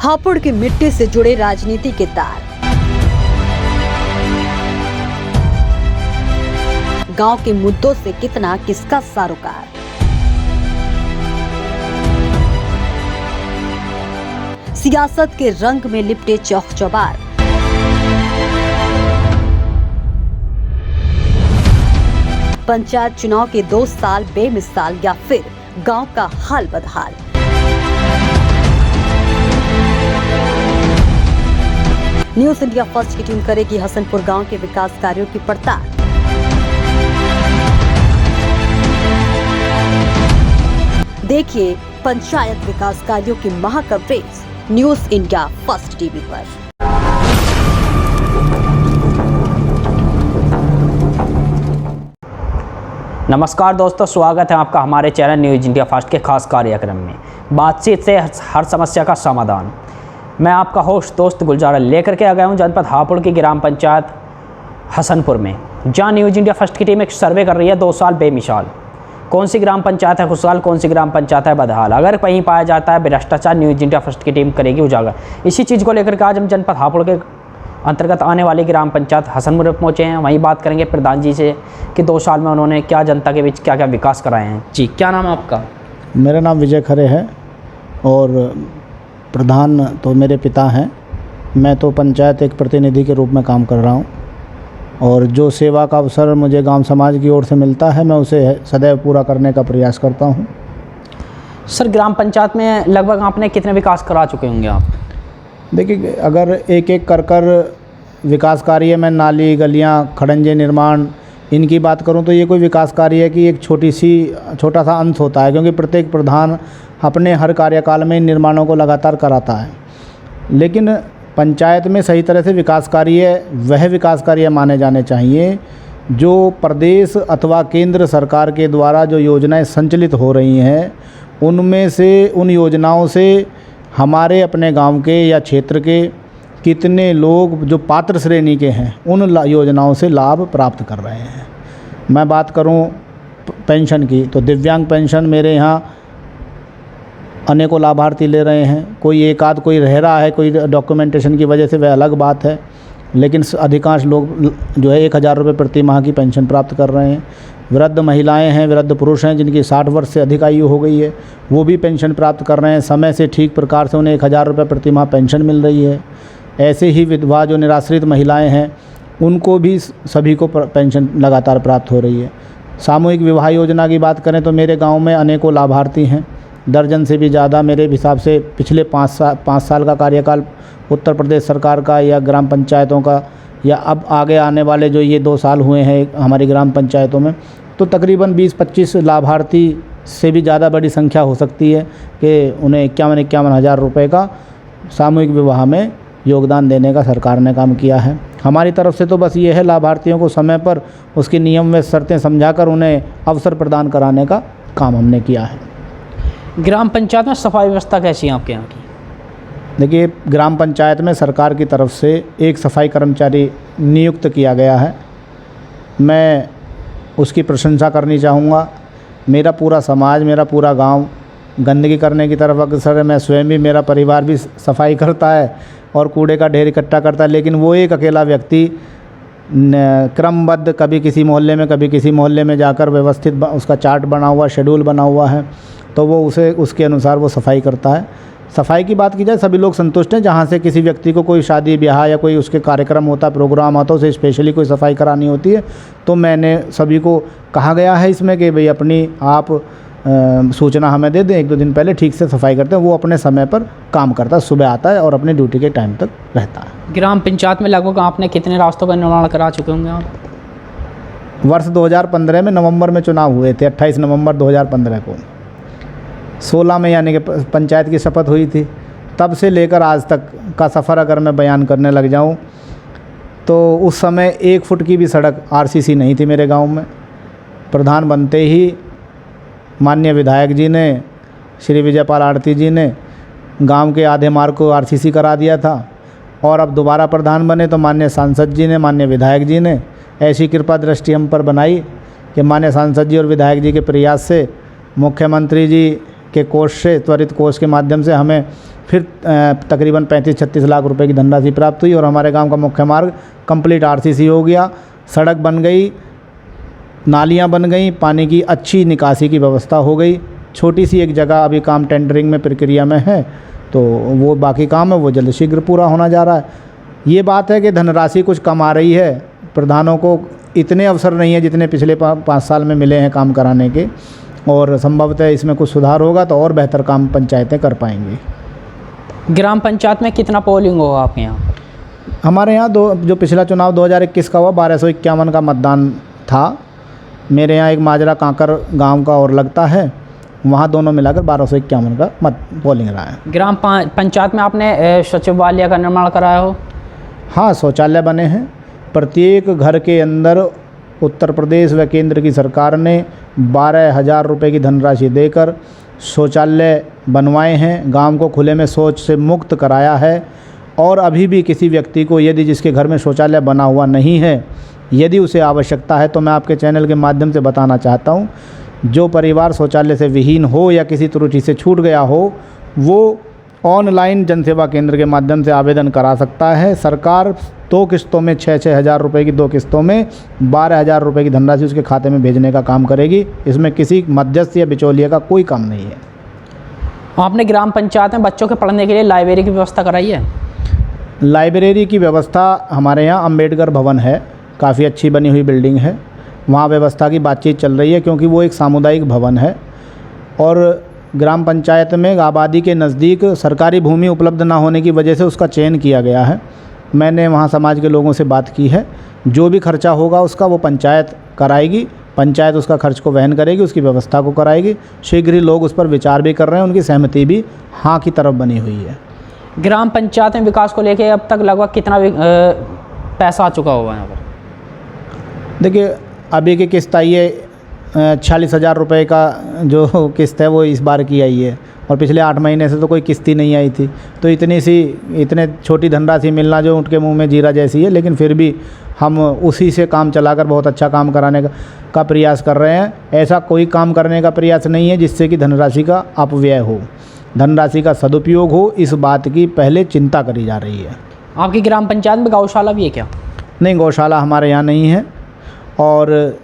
हापुड़ की मिट्टी से जुड़े राजनीति के तार। गांव के मुद्दों से कितना किसका सरोकार। सियासत के रंग में लिपटे चौक चौबार। पंचायत चुनाव के 2 साल बेमिसाल या फिर गांव का हाल बदहाल। न्यूज इंडिया फर्स्ट की टीम करेगी हसनपुर गांव के विकास कार्यों की पड़ताल। देखिए पंचायत विकास कार्यों की महा coverage news India first TV पर। नमस्कार दोस्तों, स्वागत है आपका हमारे चैनल न्यूज इंडिया फर्स्ट के खास कार्यक्रम में बातचीत से हर समस्या का समाधान। मैं आपका होस्ट दोस्त गुलजार लेकर के आ गया हूं जनपद हापुड़ की ग्राम पंचायत हसनपुर में, जहां न्यूज इंडिया फर्स्ट की टीम एक सर्वे कर रही है 2 साल बेमिसाल। कौन सी ग्राम पंचायत है खुशहाल, कौन सी ग्राम पंचायत है बदहाल। अगर कहीं पाया जाता है भ्रष्टाचार, न्यूज इंडिया फर्स्ट की टीम करेगी उजागर। इसी चीज़ को लेकर के आज हम जनपद हापुड़ के अंतर्गत आने वाली ग्राम पंचायत हसनपुर में पहुँचे हैं। वहीं बात करेंगे प्रधान जी से कि 2 साल में उन्होंने क्या जनता के बीच क्या क्या विकास कराए हैं। जी, क्या नाम है आपका? मेरा नाम विजय खरे है और प्रधान तो मेरे पिता हैं। मैं तो पंचायत एक प्रतिनिधि के रूप में काम कर रहा हूं और जो सेवा का अवसर मुझे गांव समाज की ओर से मिलता है मैं उसे सदैव पूरा करने का प्रयास करता हूं। सर, ग्राम पंचायत में लगभग आपने कितने विकास करा चुके होंगे आप? देखिए, अगर एक एक कर विकास कार्य में नाली, गलियां, खड़ंजे निर्माण इनकी बात करूं तो ये कोई विकास कार्य की एक छोटा सा अंश होता है, क्योंकि प्रत्येक प्रधान अपने हर कार्यकाल में इन निर्माणों को लगातार कराता है। लेकिन पंचायत में सही तरह से विकास कार्य वह विकास कार्य माने जाने चाहिए जो प्रदेश अथवा केंद्र सरकार के द्वारा जो योजनाएं संचालित हो रही हैं उनमें से, उन योजनाओं से हमारे अपने गांव के या क्षेत्र के कितने लोग जो पात्र श्रेणी के हैं उन योजनाओं से लाभ प्राप्त कर रहे हैं। मैं बात करूं पेंशन की तो दिव्यांग पेंशन मेरे यहाँ अनेकों लाभार्थी ले रहे हैं। कोई एक आध कोई रह रहा है, कोई डॉक्यूमेंटेशन की वजह से, वह अलग बात है, लेकिन अधिकांश लोग जो है 1000 रुपये प्रति माह की पेंशन प्राप्त कर रहे हैं। वृद्ध महिलाएं हैं, वृद्ध पुरुष हैं जिनकी 60 वर्ष से अधिक आयु हो गई है, वो भी पेंशन प्राप्त कर रहे हैं। समय से ठीक प्रकार से उन्हें 1000 रुपये प्रति माह पेंशन मिल रही है। ऐसे ही विधवा जो निराश्रित महिलाएं हैं उनको भी सभी को पेंशन लगातार प्राप्त हो रही है। सामूहिक विवाह योजना की बात करें तो मेरे गाँव में अनेकों लाभार्थी हैं, दर्जन से भी ज़्यादा। मेरे हिसाब से पिछले 5 साल का कार्यकाल उत्तर प्रदेश सरकार का या ग्राम पंचायतों का या अब आगे आने वाले जो ये 2 साल हुए हैं हमारी ग्राम पंचायतों में, तो तकरीबन 20-25 लाभार्थी से भी ज़्यादा बड़ी संख्या हो सकती है कि उन्हें 51 हज़ार रुपये का सामूहिक विवाह में योगदान देने का सरकार ने काम किया है। हमारी तरफ से तो बस ये है, लाभार्थियों को समय पर उसकी नियम व शर्तें समझाकर उन्हें अवसर प्रदान कराने का काम हमने किया है। ग्राम पंचायत में सफाई व्यवस्था कैसी है आपके यहाँ की? देखिए, ग्राम पंचायत में सरकार की तरफ से एक सफाई कर्मचारी नियुक्त किया गया है। मैं उसकी प्रशंसा करनी चाहूँगा। मेरा पूरा समाज, मेरा पूरा गांव गंदगी करने की तरफ अग्रसर है। मैं स्वयं भी, मेरा परिवार भी सफाई करता है और कूड़े का ढेर इकट्ठा करता है, लेकिन वो एक अकेला व्यक्ति क्रमबद्ध कभी किसी मोहल्ले में कभी किसी मोहल्ले में जाकर व्यवस्थित उसका चार्ट बना हुआ, शेड्यूल बना हुआ है, तो वो उसके अनुसार वो सफाई करता है। सफाई की बात की जाए, सभी लोग संतुष्ट हैं। जहाँ से किसी व्यक्ति को कोई शादी ब्याह या कोई उसके कार्यक्रम होता, प्रोग्राम आता, उसे स्पेशली कोई सफाई करानी होती है तो मैंने सभी को कहा गया है इसमें कि भाई अपनी आप सूचना हमें दे दें, 1-2 दिन पहले ठीक से सफाई करते हैं। वो अपने समय पर काम करता है, सुबह आता है और अपनी ड्यूटी के टाइम तक रहता है। ग्राम पंचायत में लगभग आपने कितने रास्तों का निर्माण करा चुके होंगे आप? वर्ष 2015 में नवंबर में चुनाव हुए थे, 28 नवंबर 2015 को। 16 में यानी कि पंचायत की शपथ हुई थी, तब से लेकर आज तक का सफ़र अगर मैं बयान करने लग जाऊं तो उस समय 1 फुट की भी सड़क आरसीसी नहीं थी मेरे गांव में। प्रधान बनते ही माननीय विधायक जी ने, श्री विजयपाल आरती जी ने गांव के आधे मार्ग को आरसीसी करा दिया था और अब दोबारा प्रधान बने तो माननीय सांसद जी ने, माननीय विधायक जी ने ऐसी कृपा दृष्टि हम पर बनाई कि माननीय सांसद जी और विधायक जी के प्रयास से मुख्यमंत्री जी के कोष से, त्वरित कोष के माध्यम से हमें फिर तकरीबन 35-36 लाख रुपए की धनराशि प्राप्त हुई और हमारे गांव का मुख्य मार्ग कंप्लीट आरसीसी हो गया, सड़क बन गई, नालियां बन गई, पानी की अच्छी निकासी की व्यवस्था हो गई। छोटी सी एक जगह अभी काम टेंडरिंग में प्रक्रिया में है, तो वो बाकी काम है वो जल्द शीघ्र पूरा होना जा रहा है। ये बात है कि धनराशि कुछ कम आ रही है, प्रधानों को इतने अवसर नहीं है जितने पिछले 5 साल में मिले हैं काम कराने के, और संभवतः इसमें कुछ सुधार होगा तो और बेहतर काम पंचायतें कर पाएंगी। ग्राम पंचायत में कितना पोलिंग होगा आपके यहाँ? हमारे यहाँ जो पिछला चुनाव 2021 का हुआ 1251 का मतदान था। मेरे यहाँ एक माजरा कांकर गांव का और लगता है, वहाँ दोनों मिलाकर 1251 का पोलिंग रहा है। ग्राम पंचायत में आपने शौचालय का निर्माण कराया हो? हाँ, शौचालय बने हैं। प्रत्येक घर के अंदर उत्तर प्रदेश व केंद्र की सरकार ने 12,000 रुपये की धनराशि देकर शौचालय बनवाए हैं। गांव को खुले में शौच से मुक्त कराया है। और अभी भी किसी व्यक्ति को यदि जिसके घर में शौचालय बना हुआ नहीं है, यदि उसे आवश्यकता है, तो मैं आपके चैनल के माध्यम से बताना चाहता हूँ, जो परिवार शौचालय से विहीन हो या किसी त्रुटि से छूट गया हो, वो ऑनलाइन जनसेवा केंद्र के माध्यम से आवेदन करा सकता है। सरकार 2 किस्तों में 6-6 हज़ार रुपये की 2 किस्तों में 12,000 रुपये की धनराशि उसके खाते में भेजने का काम करेगी। इसमें किसी मध्यस्थ या बिचौलिए का कोई काम नहीं है। आपने ग्राम पंचायत में बच्चों के पढ़ने के लिए लाइब्रेरी की व्यवस्था कराई है? लाइब्रेरी की व्यवस्था हमारे यहाँ अम्बेडकर भवन है, काफ़ी अच्छी बनी हुई बिल्डिंग है, वहाँ व्यवस्था की बातचीत चल रही है, क्योंकि वो एक सामुदायिक भवन है और ग्राम पंचायत में आबादी के नज़दीक सरकारी भूमि उपलब्ध ना होने की वजह से उसका चयन किया गया है। मैंने वहाँ समाज के लोगों से बात की है, जो भी खर्चा होगा उसका वो पंचायत कराएगी, पंचायत उसका खर्च को वहन करेगी, उसकी व्यवस्था को कराएगी। शीघ्र ही लोग उस पर विचार भी कर रहे हैं, उनकी सहमति भी हाँ की तरफ बनी हुई है। ग्राम पंचायत में विकास को लेकर अब तक लगभग कितना पैसा आ चुका होगा यहाँ पर? देखिए, अभी की किस्त आई है 46,000 रुपये का जो किस्त है वो इस बार की आई है, और पिछले 8 महीने से तो कोई किस्त ही नहीं आई थी। तो इतने छोटी धनराशि मिलना जो उनके मुंह में जीरा जैसी है, लेकिन फिर भी हम उसी से काम चलाकर बहुत अच्छा काम कराने का प्रयास कर रहे हैं। ऐसा कोई काम करने का प्रयास नहीं है जिससे कि धनराशि का अपव्यय हो, धनराशि का सदुपयोग हो, इस बात की पहले चिंता करी जा रही है। आपकी ग्राम पंचायत में गौशाला भी है क्या? नहीं, गौशाला हमारे यहाँ नहीं है। और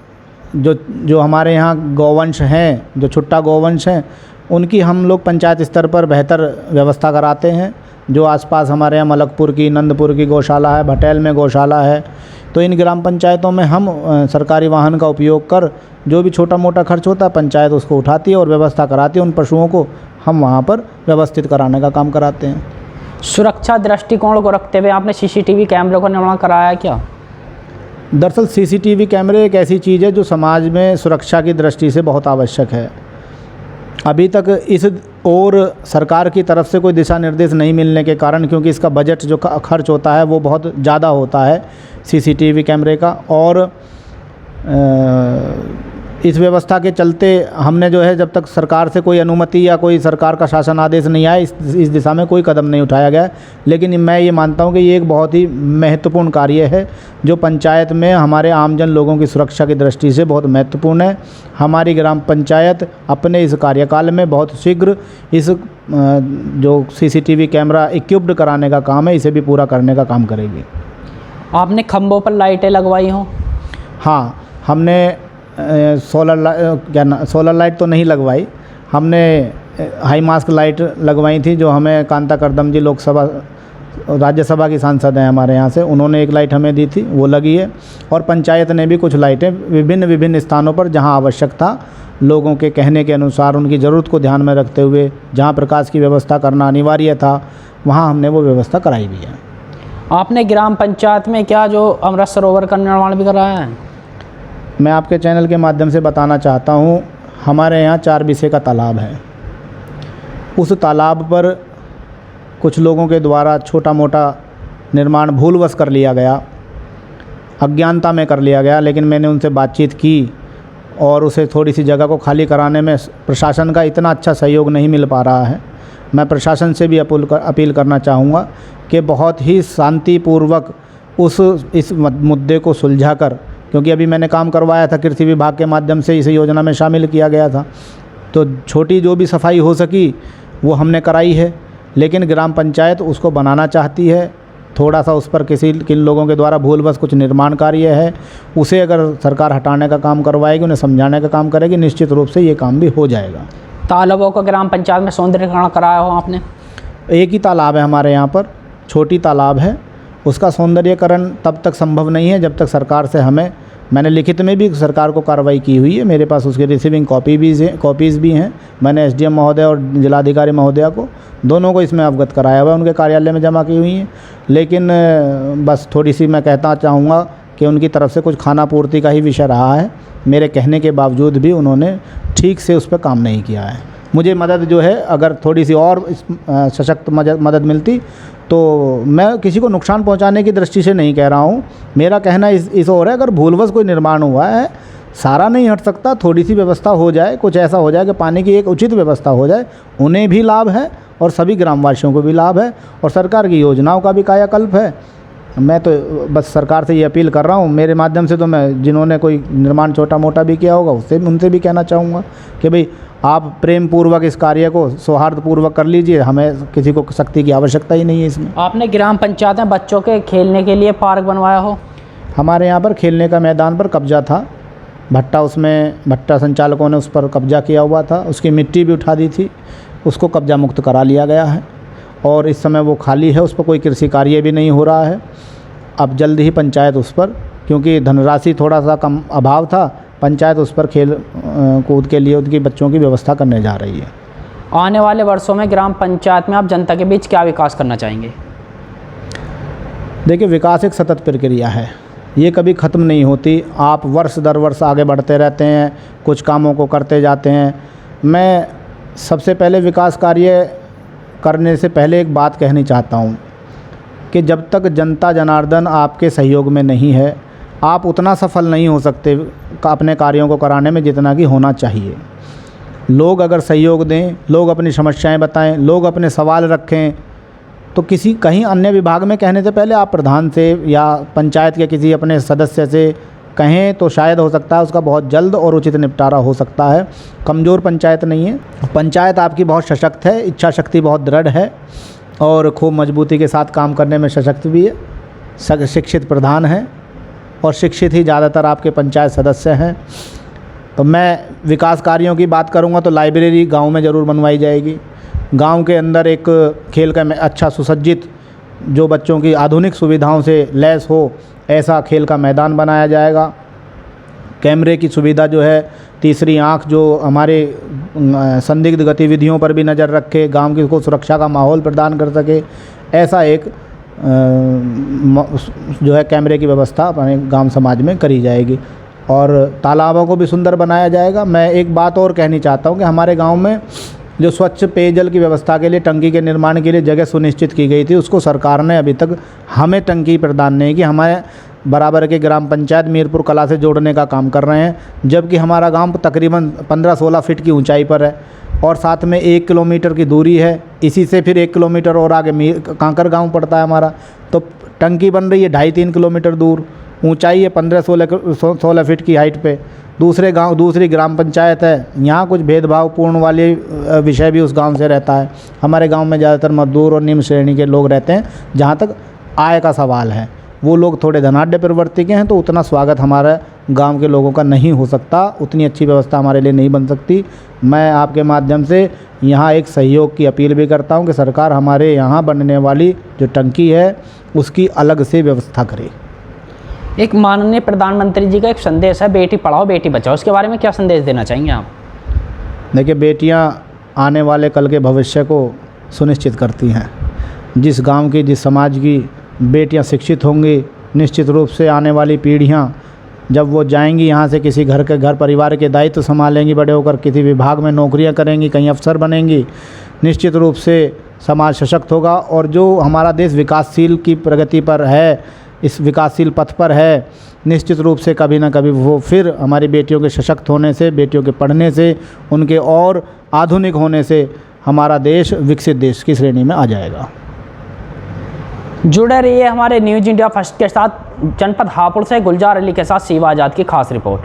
जो हमारे यहाँ गौवंश हैं, जो छुट्टा गौवंश हैं, उनकी हम लोग पंचायत स्तर पर बेहतर व्यवस्था कराते हैं। जो आसपास हमारे यहाँ मलकपुर की, नंदपुर की गौशाला है, भटेल में गौशाला है, तो इन ग्राम पंचायतों में हम सरकारी वाहन का उपयोग कर जो भी छोटा मोटा खर्च होता है पंचायत उसको उठाती है और व्यवस्था कराती है। उन पशुओं को हम वहाँ पर व्यवस्थित कराने का काम कराते हैं। सुरक्षा दृष्टिकोण को रखते हुए आपने सीसीटीवी कैमरे का निर्माण कराया है क्या? दरअसल सीसीटीवी कैमरे एक ऐसी चीज़ है जो समाज में सुरक्षा की दृष्टि से बहुत आवश्यक है। अभी तक इस और सरकार की तरफ से कोई दिशा निर्देश नहीं मिलने के कारण, क्योंकि इसका बजट जो खर्च होता है वो बहुत ज़्यादा होता है सीसीटीवी कैमरे का, और इस व्यवस्था के चलते हमने जो है जब तक सरकार से कोई अनुमति या कोई सरकार का शासन आदेश नहीं आया, इस दिशा में कोई कदम नहीं उठाया गया। लेकिन मैं ये मानता हूँ कि ये एक बहुत ही महत्वपूर्ण कार्य है जो पंचायत में हमारे आमजन लोगों की सुरक्षा की दृष्टि से बहुत महत्वपूर्ण है। हमारी ग्राम पंचायत अपने इस कार्यकाल में बहुत शीघ्र इस जो सीसीटीवी कैमरा इक्विप्ड कराने का काम है, इसे भी पूरा करने का काम करेगी। आपने खंभों पर लाइटें लगवाई हों? हाँ, हमने सोलर लाइट तो नहीं लगवाई, हमने हाई मास्क लाइट लगवाई थी, जो हमें कांता करदम जी लोकसभा राज्यसभा की सांसद हैं हमारे यहाँ से, उन्होंने एक लाइट हमें दी थी, वो लगी है। और पंचायत ने भी कुछ लाइटें विभिन्न स्थानों पर जहाँ आवश्यक था, लोगों के कहने के अनुसार उनकी ज़रूरत को ध्यान में रखते हुए जहाँ प्रकाश की व्यवस्था करना अनिवार्य था, वहाँ हमने वो व्यवस्था कराई भी है। आपने ग्राम पंचायत में क्या जो अमृत सरोवर का निर्माण भी कराया है? मैं आपके चैनल के माध्यम से बताना चाहता हूँ, हमारे यहाँ 4 बीसे का तालाब है। उस तालाब पर कुछ लोगों के द्वारा छोटा मोटा निर्माण भूलवश कर लिया गया, अज्ञानता में कर लिया गया। लेकिन मैंने उनसे बातचीत की और उसे थोड़ी सी जगह को खाली कराने में प्रशासन का इतना अच्छा सहयोग नहीं मिल पा रहा है। मैं प्रशासन से भी अपील करना चाहूँगा कि बहुत ही शांतिपूर्वक इस मुद्दे को सुलझा कर, क्योंकि अभी मैंने काम करवाया था कृषि विभाग के माध्यम से, इस योजना में शामिल किया गया था, तो छोटी जो भी सफाई हो सकी वो हमने कराई है। लेकिन ग्राम पंचायत उसको बनाना चाहती है। थोड़ा सा उस पर किन लोगों के द्वारा भूलवश कुछ निर्माण कार्य है, उसे अगर सरकार हटाने का काम करवाएगी, उन्हें समझाने का काम करेगी, निश्चित रूप से ये काम भी हो जाएगा। तालाबों का ग्राम पंचायत में सौंदर्यीकरण कराया हो आपने? एक ही तालाब है हमारे यहाँ पर, छोटी तालाब है, उसका सौंदर्यीकरण तब तक संभव नहीं है जब तक सरकार से मैंने लिखित में भी सरकार को कार्रवाई की हुई है। मेरे पास उसकी रिसीविंग कॉपीज़ भी हैं। मैंने एसडीएम महोदय और जिलाधिकारी महोदया को दोनों को इसमें अवगत कराया हुआ है, उनके कार्यालय में जमा की हुई हैं। लेकिन बस थोड़ी सी मैं कहना चाहूँगा कि उनकी तरफ से कुछ खाना पूर्ति का ही विषय रहा है। मेरे कहने के बावजूद भी उन्होंने ठीक से उस पर काम नहीं किया है। मुझे मदद जो है, अगर थोड़ी सी और सशक्त मदद मिलती तो मैं किसी को नुकसान पहुंचाने की दृष्टि से नहीं कह रहा हूं। मेरा कहना इस और है, अगर भूलवश कोई निर्माण हुआ है, सारा नहीं हट सकता, थोड़ी सी व्यवस्था हो जाए, कुछ ऐसा हो जाए कि पानी की एक उचित व्यवस्था हो जाए, उन्हें भी लाभ है और सभी ग्रामवासियों को भी लाभ है और सरकार की योजनाओं का भी कायाकल्प है। मैं तो बस सरकार से ये अपील कर रहा हूँ, मेरे माध्यम से तो मैं जिन्होंने कोई निर्माण छोटा मोटा भी किया होगा उनसे भी कहना चाहूँगा कि भाई आप प्रेम पूर्वक इस कार्य को सौहार्दपूर्वक कर लीजिए, हमें किसी को शक्ति की आवश्यकता ही नहीं है इसमें। आपने ग्राम पंचायत में बच्चों के खेलने के लिए पार्क बनवाया हो? हमारे यहाँ पर खेलने का मैदान पर कब्जा था, भट्टा संचालकों ने उस पर कब्जा किया हुआ था, उसकी मिट्टी भी उठा दी थी, उसको कब्जा मुक्त करा लिया गया है और इस समय वो खाली है, उस पर कोई कृषि कार्य भी नहीं हो रहा है। अब जल्द ही पंचायत उस पर, क्योंकि धनराशि थोड़ा सा कम अभाव था, पंचायत उस पर खेल कूद के लिए उनकी बच्चों की व्यवस्था करने जा रही है। आने वाले वर्षों में ग्राम पंचायत में आप जनता के बीच क्या विकास करना चाहेंगे? देखिए, विकास एक सतत प्रक्रिया है, ये कभी ख़त्म नहीं होती। आप वर्ष दर वर्ष आगे बढ़ते रहते हैं, कुछ कामों को करते जाते हैं। मैं सबसे पहले विकास कार्य करने से पहले एक बात कहनी चाहता हूँ कि जब तक जनता जनार्दन आपके सहयोग में नहीं है, आप उतना सफल नहीं हो सकते अपने कार्यों को कराने में जितना कि होना चाहिए। लोग अगर सहयोग दें, लोग अपनी समस्याएं बताएं, लोग अपने सवाल रखें, तो कहीं अन्य विभाग में कहने से पहले आप प्रधान से या पंचायत के किसी अपने सदस्य से कहें तो शायद हो सकता है उसका बहुत जल्द और उचित निपटारा हो सकता है। कमज़ोर पंचायत नहीं है, पंचायत आपकी बहुत सशक्त है, इच्छा शक्ति बहुत दृढ़ है और खूब मजबूती के साथ काम करने में सशक्त भी है। शिक्षित प्रधान है और शिक्षित ही ज़्यादातर आपके पंचायत सदस्य हैं। तो मैं विकास कार्यों की बात करूंगा तो लाइब्रेरी गांव में ज़रूर बनवाई जाएगी। गांव के अंदर एक खेल का अच्छा सुसज्जित, जो बच्चों की आधुनिक सुविधाओं से लैस हो, ऐसा खेल का मैदान बनाया जाएगा। कैमरे की सुविधा जो है, तीसरी आंख जो हमारे संदिग्ध गतिविधियों पर भी नज़र रखे, गांव की को सुरक्षा का माहौल प्रदान कर सके, ऐसा एक जो है कैमरे की व्यवस्था अपने गांव समाज में करी जाएगी और तालाबों को भी सुंदर बनाया जाएगा। मैं एक बात और कहनी चाहता हूं कि हमारे गांव में जो स्वच्छ पेयजल की व्यवस्था के लिए टंकी के निर्माण के लिए जगह सुनिश्चित की गई थी, उसको सरकार ने अभी तक हमें टंकी प्रदान नहीं की। हमारे बराबर के ग्राम पंचायत मीरपुर कला से जोड़ने का काम कर रहे हैं, जबकि हमारा गांव तकरीबन 15-16 फीट की ऊंचाई पर है और साथ में 1 किलोमीटर की दूरी है। इसी से फिर 1 किलोमीटर और आगे कांकर गांव पड़ता है हमारा, तो टंकी बन रही है 2.5-3 किलोमीटर दूर, ऊंचाई है 15-16 फीट की हाइट पे। दूसरी ग्राम पंचायत है, यहाँ कुछ भेदभावपूर्ण वाले विषय भी उस गांव से रहता है। हमारे गांव में ज़्यादातर मजदूर और निम्न श्रेणी के लोग रहते हैं। जहाँ तक आय का सवाल है, वो लोग थोड़े धनाढ़ प्रवृत्ति के हैं, तो उतना स्वागत हमारे गांव के लोगों का नहीं हो सकता, उतनी अच्छी व्यवस्था हमारे लिए नहीं बन सकती। मैं आपके माध्यम से यहाँ एक सहयोग की अपील भी करता हूँ कि सरकार हमारे यहाँ बनने वाली जो टंकी है उसकी अलग से व्यवस्था करे। एक माननीय प्रधानमंत्री जी का एक संदेश है, बेटी पढ़ाओ बेटी बचाओ, उसके बारे में क्या संदेश देना चाहेंगे आप? देखिए, बेटियाँ आने वाले कल के भविष्य को सुनिश्चित करती हैं। जिस गांव की, जिस समाज की बेटियां शिक्षित होंगी, निश्चित रूप से आने वाली पीढ़ियां जब वो जाएंगी यहाँ से, किसी घर परिवार के दायित्व संभालेंगी, बड़े होकर किसी विभाग में नौकरियां करेंगी, कहीं अफसर बनेंगी, निश्चित रूप से समाज सशक्त होगा। और जो हमारा देश विकासशील की प्रगति पर है, इस विकासशील पथ पर है, निश्चित रूप से कभी ना कभी वो फिर हमारी बेटियों के सशक्त होने से, बेटियों के पढ़ने से, उनके और आधुनिक होने से हमारा देश विकसित देश की श्रेणी में आ जाएगा। जुड़े रहिए हमारे न्यूज़ इंडिया फर्स्ट के साथ। जनपद हापुड़ से गुलजार अली के साथ शिवा आजाद की खास रिपोर्ट।